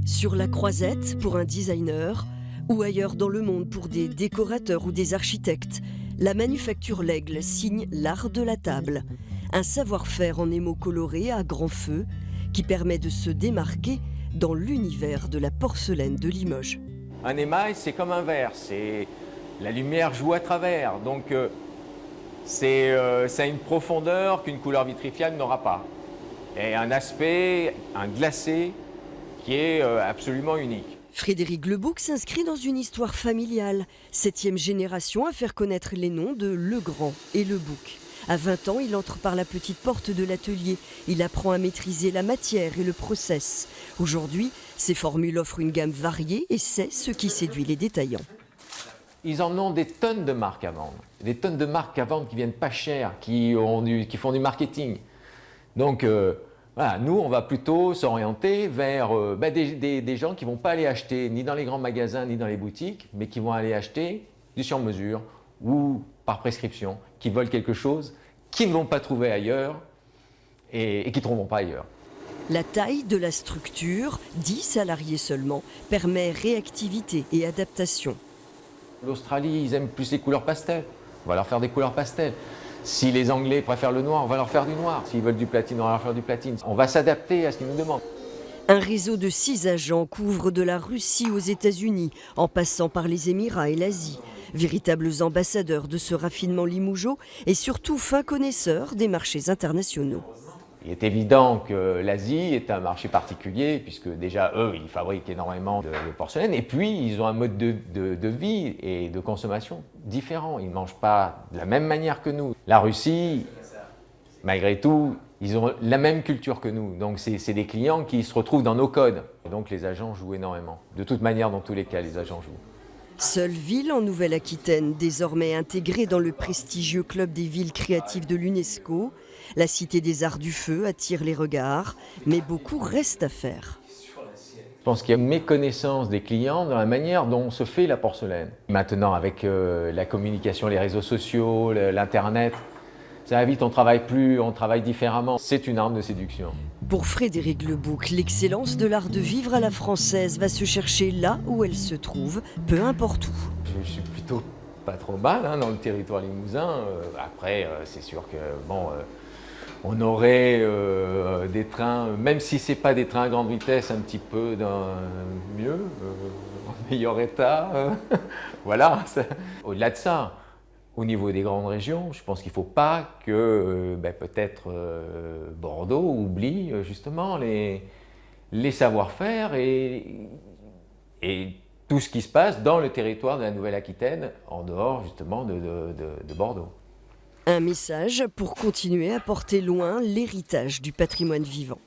Sur la Croisette pour un designer ou ailleurs dans le monde pour des décorateurs ou des architectes, la manufacture L'Aigle signe l'art de la table. Un savoir-faire en émaux colorés à grand feu qui permet de se démarquer dans l'univers de la porcelaine de Limoges. Un émail, c'est comme un verre, la lumière joue à travers, donc ça a une profondeur qu'une couleur vitrifiable n'aura pas. Et un aspect, un glacé, qui est absolument unique. Frédéric Lebouc s'inscrit dans une histoire familiale, 7e génération à faire connaître les noms de Legrand et Lebouc. À 20 ans, il entre par la petite porte de l'atelier. Il apprend à maîtriser la matière et le process. Aujourd'hui, ses formules offrent une gamme variée et c'est ce qui séduit les détaillants. Ils en ont des tonnes de marques à vendre. Des tonnes de marques à vendre qui viennent pas cher, qui font du marketing. Donc voilà, nous, on va plutôt s'orienter vers des gens qui ne vont pas aller acheter ni dans les grands magasins ni dans les boutiques, mais qui vont aller acheter du sur-mesure ou par prescription, qui veulent quelque chose qu'ils ne vont pas trouver ailleurs et qui ne trouveront pas ailleurs. La taille de la structure, 10 salariés seulement, permet réactivité et adaptation. L'Australie, ils aiment plus les couleurs pastel. On va leur faire des couleurs pastel. Si les Anglais préfèrent le noir, on va leur faire du noir. S'ils veulent du platine, on va leur faire du platine. On va s'adapter à ce qu'ils nous demandent. Un réseau de 6 agents couvre de la Russie aux États-Unis, en passant par les Émirats et l'Asie. Véritables ambassadeurs de ce raffinement limougeot et surtout fins connaisseurs des marchés internationaux. Il est évident que l'Asie est un marché particulier puisque déjà eux, ils fabriquent énormément de porcelaine et puis ils ont un mode de vie et de consommation différent. Ils ne mangent pas de la même manière que nous. La Russie, malgré tout, ils ont la même culture que nous. Donc c'est des clients qui se retrouvent dans nos codes. Et donc les agents jouent énormément. De toute manière, dans tous les cas, les agents jouent. Seule ville en Nouvelle-Aquitaine, désormais intégrée dans le prestigieux club des villes créatives de l'UNESCO, la Cité des Arts du Feu attire les regards, mais beaucoup reste à faire. Je pense qu'il y a une méconnaissance des clients dans la manière dont se fait la porcelaine. Maintenant, avec la communication, les réseaux sociaux, l'Internet, ça va vite, on travaille différemment. C'est une arme de séduction. Pour Frédéric Lebouc, l'excellence de l'art de vivre à la française va se chercher là où elle se trouve, peu importe où. Je suis plutôt pas trop mal dans le territoire limousin. Après, c'est sûr que on aurait des trains, même si ce n'est pas des trains à grande vitesse, un petit peu mieux, en meilleur état. Voilà. Au-delà de ça, au niveau des grandes régions, je pense qu'il ne faut pas que peut-être Bordeaux oublie justement les savoir-faire et tout ce qui se passe dans le territoire de la Nouvelle-Aquitaine, en dehors justement de Bordeaux. Un message pour continuer à porter loin l'héritage du patrimoine vivant.